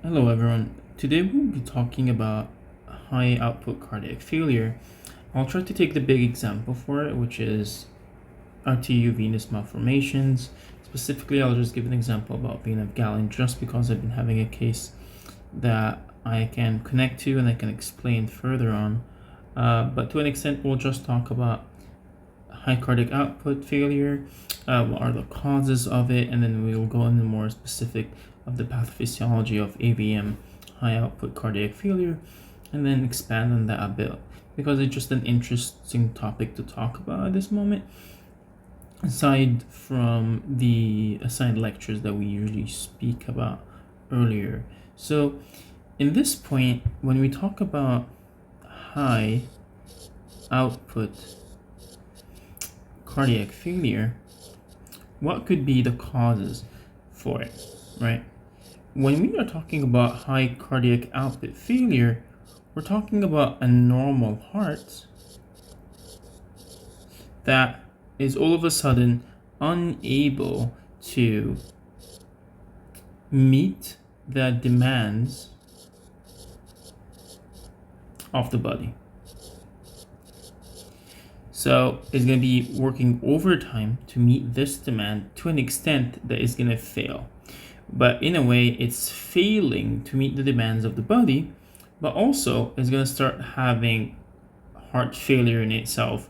Hello everyone. Today we'll be talking about high output cardiac failure. I'll try to take the big example for it, which is arteriovenous malformations. Specifically, I'll just give an example about Vein of Galen just because I've been having a case that I can connect to and I can explain further on. But to an extent, we'll just talk about high cardiac output failure, what are the causes of it, and then we'll go into more specific of the pathophysiology of AVM, high output cardiac failure, and then expand on that a bit because it's just an interesting topic to talk about at this moment, aside from the assigned lectures that we usually speak about earlier. So in this point, when we talk about high output cardiac failure, what could be the causes for it, right? When we are talking about high cardiac output failure, we're talking about a normal heart that is all of a sudden unable to meet the demands of the body. So it's going to be working overtime to meet this demand to an extent that it's going to fail. But in a way, it's failing to meet the demands of the body, but also it's going to start having heart failure in itself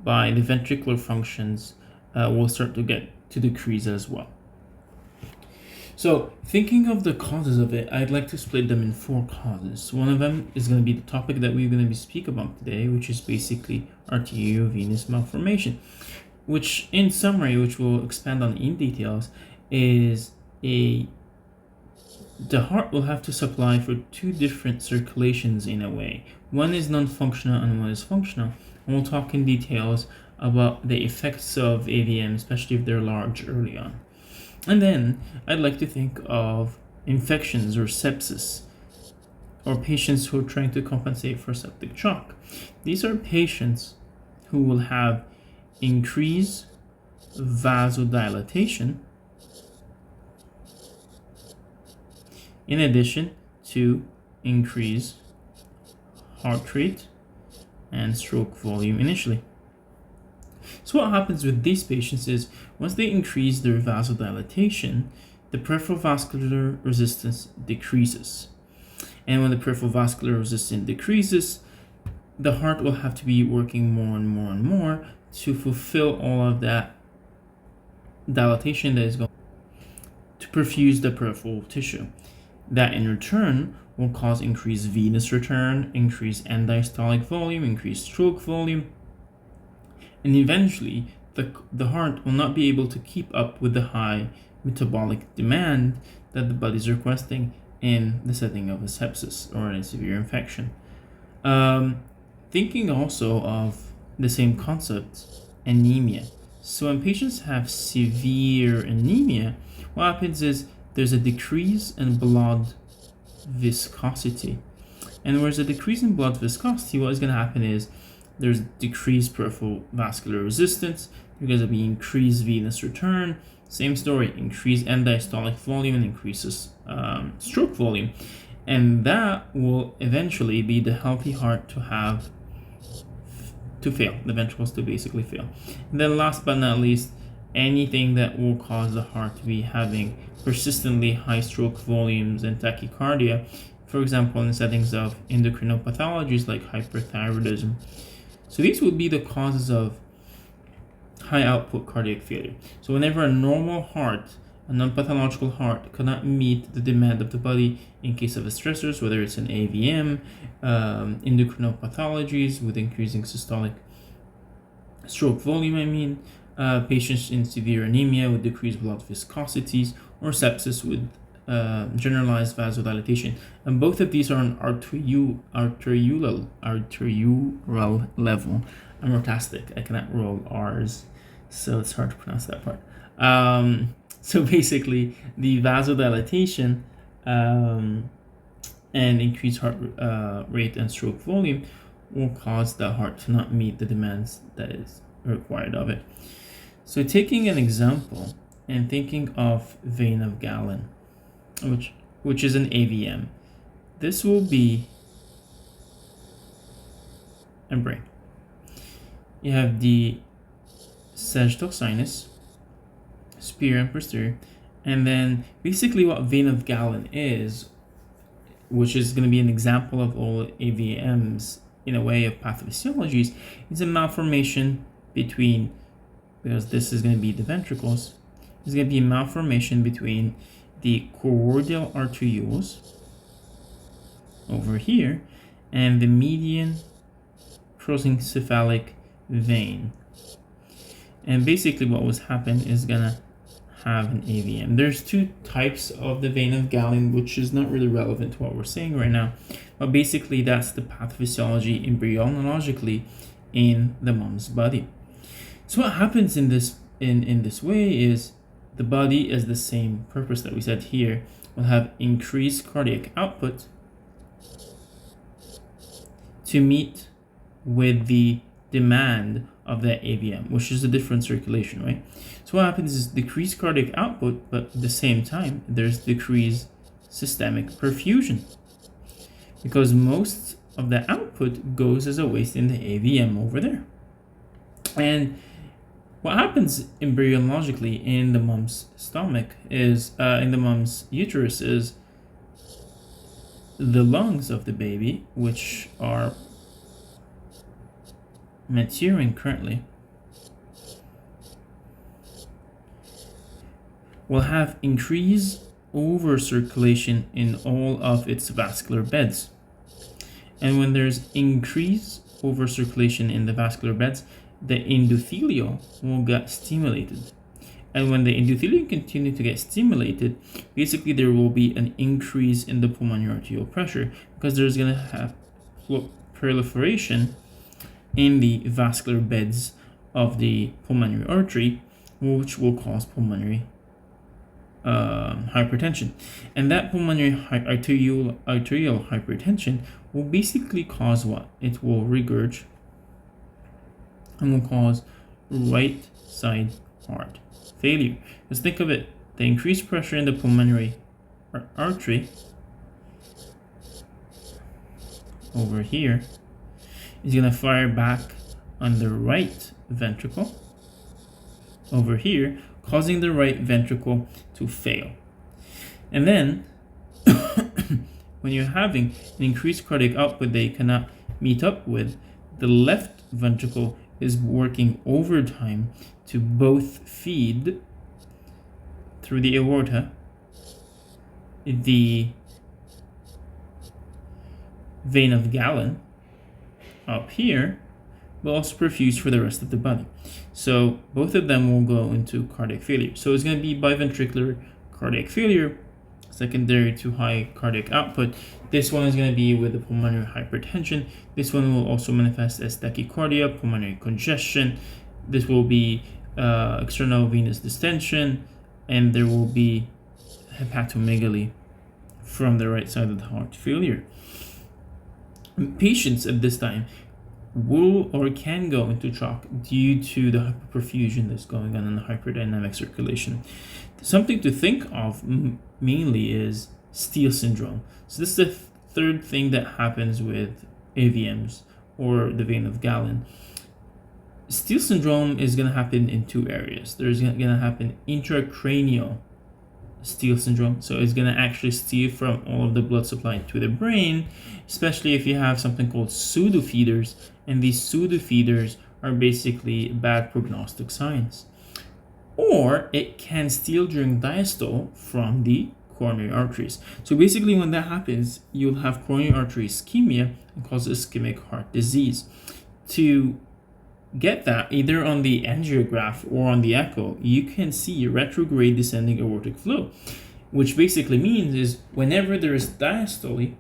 by the ventricular functions will start to get to decrease as well. So thinking of the causes of it, I'd like to split them in 4 causes. One of them is going to be the topic that we're going to be speaking about today, which is basically arteriovenous malformation, which in summary, which we'll expand on in details, is the heart will have to supply for 2 different circulations in a way. One is non-functional and one is functional. And we'll talk in details about the effects of AVM, especially if they're large early on. And then I'd like to think of infections or sepsis, or patients who are trying to compensate for septic shock. These are patients who will have increased vasodilatation in addition to increase heart rate and stroke volume initially. So what happens with these patients is once they increase their vasodilatation, the peripheral vascular resistance decreases. And when the peripheral vascular resistance decreases, the heart will have to be working more and more and more to fulfill all of that dilatation that is going to perfuse the peripheral tissue. That in return will cause increased venous return, increased end diastolic volume, increased stroke volume, and eventually the heart will not be able to keep up with the high metabolic demand that the body is requesting in the setting of a sepsis or a severe infection. Thinking also of the same concept, anemia. So when patients have severe anemia, what happens is there's a decrease in blood viscosity. And whereas a decrease in blood viscosity, what is going to happen is there's decreased peripheral vascular resistance because of the increased venous return. Same story, increased end diastolic volume and increases stroke volume. And that will eventually be the healthy heart to fail, the ventricles to basically fail. And then last but not least, anything that will cause the heart to be having persistently high stroke volumes and tachycardia, for example, in the settings of endocrinopathologies like hyperthyroidism. So these would be the causes of high output cardiac failure. So whenever a normal heart, a non-pathological heart, cannot meet the demand of the body in case of a stressors, whether it's an AVM, endocrinopathologies with increasing systolic stroke volume, patients in severe anemia with decreased blood viscosities, or sepsis with generalized vasodilatation. And both of these are on arterial level. I'm rhotastic. I cannot roll R's, so it's hard to pronounce that part. So basically, the vasodilatation and increased heart rate and stroke volume will cause the heart to not meet the demands that is required of it. So taking an example and thinking of Vein of Galen, which which is an AVM. This will be a brain. You have the sagittal sinus, superior and posterior, and then basically what vein of Galen is, which is going to be an example of all AVMs in a way of pathophysiologies, is a malformation between, because this is going to be the ventricles, there's going to be a malformation between the choroidal arterioles over here and the median prosencephalic vein. And basically what was happen is gonna have an AVM. There's two types of the vein of Galen, which is not really relevant to what we're saying right now, but basically that's the pathophysiology embryologically in the mom's body. So what happens in this way is the body is the same purpose that we said here, will have increased cardiac output to meet with the demand of that AVM, which is a different circulation, right? So what happens is decreased cardiac output, but at the same time, there's decreased systemic perfusion because most of the output goes as a waste in the AVM over there. And what happens embryologically in the mom's stomach is, in the mom's uterus, is the lungs of the baby, which are maturing currently, will have increased over circulation in all of its vascular beds. And when there's increased over circulation in the vascular beds, the endothelium will get stimulated. And when the endothelium continue to get stimulated, basically there will be an increase in the pulmonary arterial pressure because there's going to have proliferation in the vascular beds of the pulmonary artery, which will cause pulmonary hypertension. And that pulmonary arterial hypertension will basically cause what? It will regurg and will cause right side heart failure. Just think of it, the increased pressure in the pulmonary artery over here is going to fire back on the right ventricle over here, causing the right ventricle to fail. And then when you're having an increased cardiac output that you cannot meet up with, the left ventricle is working overtime to both feed through the aorta the vein of Galen up here, but also perfuse for the rest of the body. So both of them will go into cardiac failure. So it's going to be biventricular cardiac failure, secondary to high cardiac output. This one is going to be with the pulmonary hypertension. This one will also manifest as tachycardia, pulmonary congestion. This will be external venous distension, and there will be hepatomegaly from the right side of the heart failure. Patients at this time will or can go into shock due to the hyperperfusion that's going on in the hyperdynamic circulation. Something to think of mainly is Steele syndrome. So this is the third thing that happens with AVMs or the vein of Galen. Steele syndrome is going to happen in two areas. There's going to happen intracranial Steele syndrome, so it's going to actually steal from all of the blood supply to the brain, especially if you have something called pseudofeeders, and these pseudofeeders are basically bad prognostic signs. Or it can steal during diastole from the coronary arteries. So basically when that happens, you'll have coronary artery ischemia and cause ischemic heart disease. To get that, either on the angiograph or on the echo, you can see retrograde descending aortic flow, which basically means is whenever there is diastole,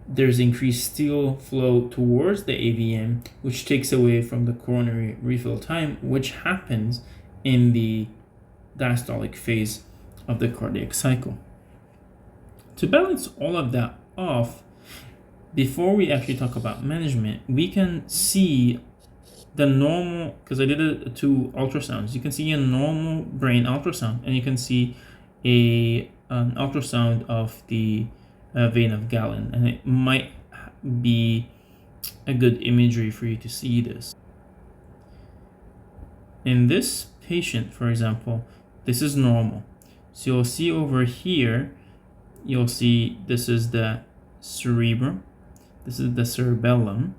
there's increased steal flow towards the AVM, which takes away from the coronary refill time, which happens in the diastolic phase of the cardiac cycle. To balance all of that off, before we actually talk about management, we can see the normal, because I did two ultrasounds, you can see a normal brain ultrasound and you can see a an ultrasound of the vein of Galen, and it might be a good imagery for you to see this. In this patient, for example, this is normal. So you'll see over here, you'll see this is the cerebrum, this is the cerebellum,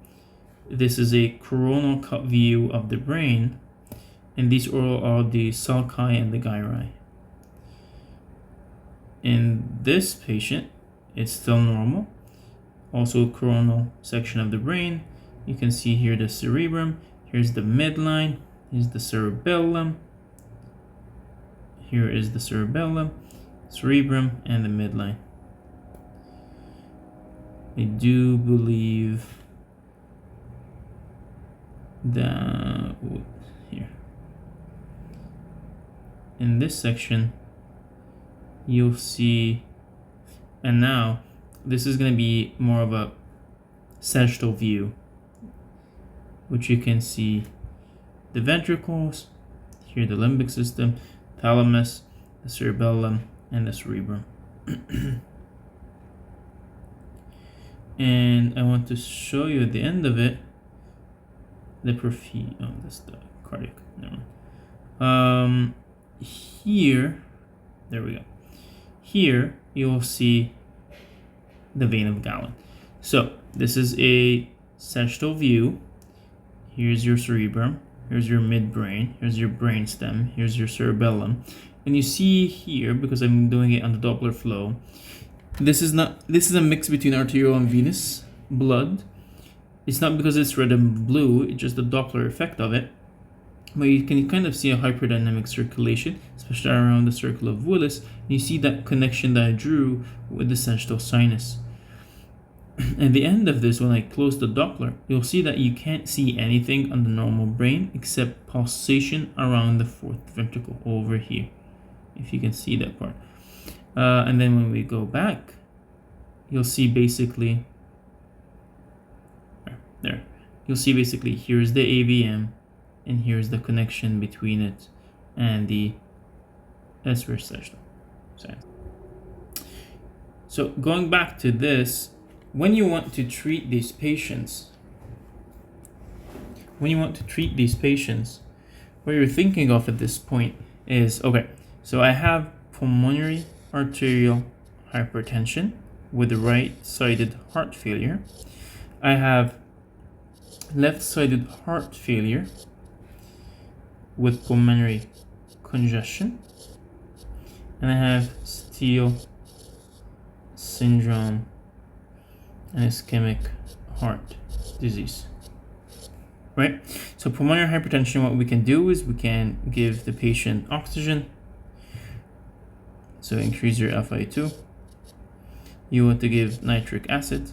this is a coronal cut view of the brain, and these are the sulci and the gyri. In this patient, it's still normal. Also coronal section of the brain. You can see here the cerebrum, here's the midline, here's the cerebellum, here is the cerebellum, cerebrum, and the midline. I do believe that here in this section you'll see, and now this is going to be more of a sagittal view, which you can see the ventricles, here the limbic system, thalamus, the cerebellum, and the cerebrum. And I want to show you at the end of it the that's the cardiac. No. Here, there we go. Here you will see the vein of Galen. So this is a sagittal view. Here's your cerebrum, here's your midbrain, here's your brainstem, here's your cerebellum, and you see here, because I'm doing it on the Doppler flow, this is a mix between arterial and venous blood. It's not because it's red and blue, it's just the Doppler effect of it. But you can kind of see a hyperdynamic circulation, especially around the circle of Willis. And you see that connection that I drew with the sagittal sinus. At the end of this, when I close the Doppler, you'll see that you can't see anything on the normal brain except pulsation around the fourth ventricle over here, if you can see that part. And then when we go back, you'll see basically there. You'll see basically here's the AVM, and here's the connection between it and the S-verse sagittal sinus. So going back to this, when you want to treat these patients, what you're thinking of at this point is, okay, so I have pulmonary arterial hypertension with right-sided heart failure. I have left-sided heart failure with pulmonary congestion, and I have Steele syndrome and ischemic heart disease. Right? So pulmonary hypertension, what we can do is we can give the patient oxygen. So increase your FiO2. You want to give nitric acid.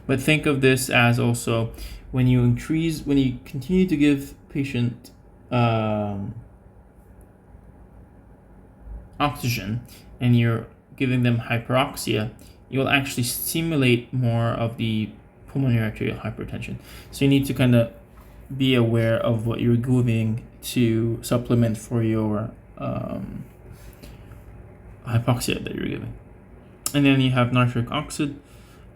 But think of this as also when you continue to give patient oxygen and you're giving them hyperoxia, you'll actually stimulate more of the pulmonary arterial hypertension. So you need to kind of be aware of what you're giving to supplement for your hypoxia that you're giving. And then you have nitric oxide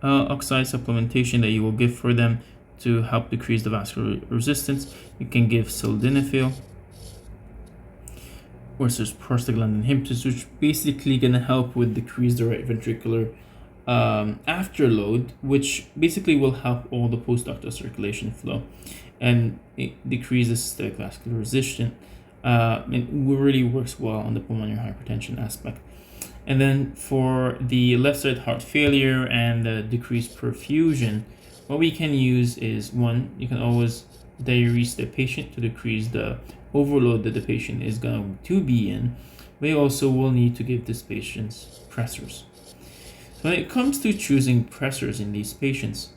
supplementation that you will give for them to help decrease the vascular resistance. You can give sildenafil versus prostaglandin inhibitors, which basically gonna help with decrease the right ventricular afterload, which basically will help all the postductal circulation flow, and it decreases systemic vascular resistance. It really works well on the pulmonary hypertension aspect. And then for the left side heart failure and the decreased perfusion, what we can use is, one, you can always diurese the patient to decrease the overload that the patient is going to be in. We also will need to give these patients pressors. So when it comes to choosing pressors in these patients,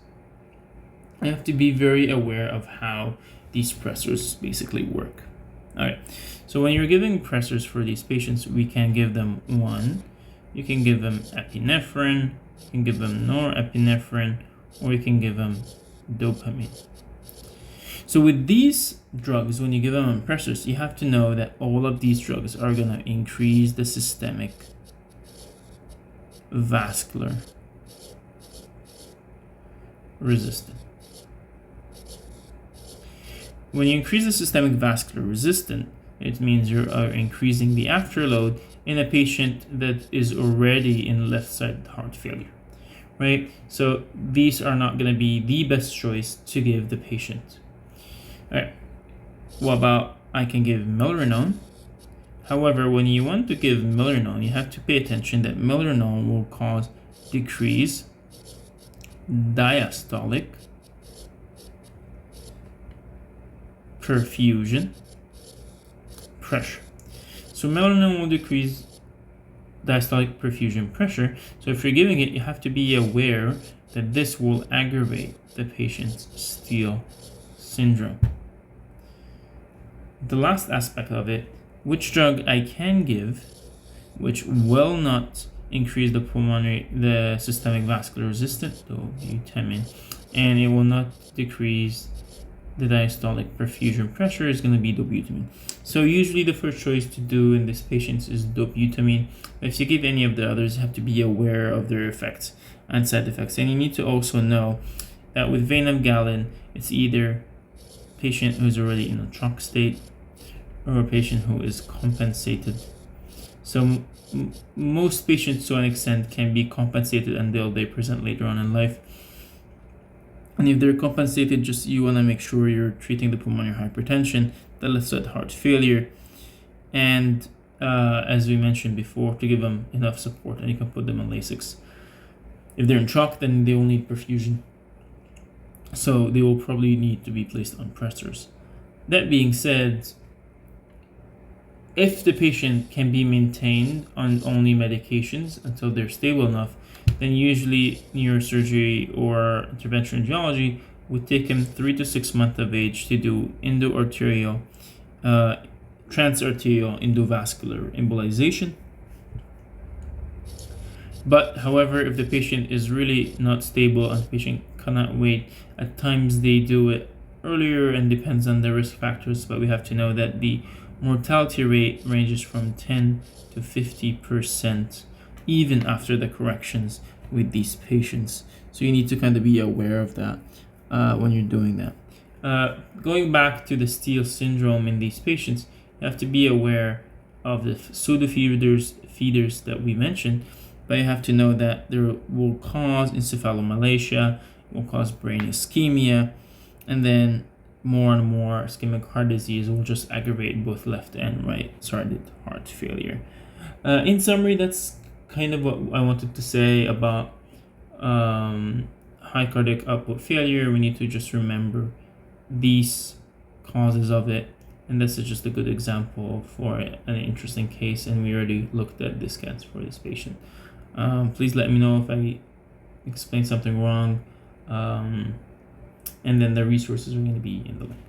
I have to be very aware of how these pressors basically work. All right, so when you're giving pressors for these patients, we can give them you can give them epinephrine, you can give them norepinephrine, or you can give them dopamine. So with these drugs, when you give them on pressors, you have to know that all of these drugs are going to increase the systemic vascular resistance. When you increase the systemic vascular resistance, it means you are increasing the afterload in a patient that is already in left side heart failure, right? So these are not going to be the best choice to give the patient. All right. What about I can give milrinone? However, when you want to give milrinone, you have to pay attention that milrinone will cause decreased diastolic perfusion pressure. So milrinone will decrease diastolic perfusion pressure. So if you're giving it, you have to be aware that this will aggravate the patient's Steele syndrome. The last aspect of it, which drug I can give, which will not increase the systemic vascular resistance, though butamine, and it will not decrease the diastolic perfusion pressure, is going to be dobutamine. So usually the first choice to do in these patients is dobutamine. If you give any of the others, you have to be aware of their effects and side effects. And you need to also know that with Vein of Galen, it's either a patient who's already in a shock state or a patient who is compensated. So most patients to an extent can be compensated until they present later on in life. And if they're compensated, just you want to make sure you're treating the pulmonary hypertension, the left side heart failure, and as we mentioned before, to give them enough support, and you can put them on Lasix. If they're in shock, then they will need perfusion, so they will probably need to be placed on pressors. That being said, if the patient can be maintained on only medications until they're stable enough, then usually neurosurgery or interventional radiology would take him 3 to 6 months of age to do endoarterial, transarterial endovascular embolization. But however, if the patient is really not stable and the patient cannot wait, at times they do it earlier and depends on the risk factors, but we have to know that the mortality rate ranges from 10 to 50% even after the corrections with these patients. So you need to kind of be aware of that when you're doing that. Going back to the Steele syndrome in these patients, you have to be aware of the pseudo-feeders that we mentioned, but you have to know that there will cause encephalomalacia, will cause brain ischemia, and then more and more ischemic heart disease will just aggravate both left and right-sided heart failure. In summary, that's kind of what I wanted to say about high cardiac output failure. We need to just remember these causes of it, and this is just a good example for an interesting case, and we already looked at the scans for this patient. Please let me know if I explained something wrong, and then the resources are going to be in the link.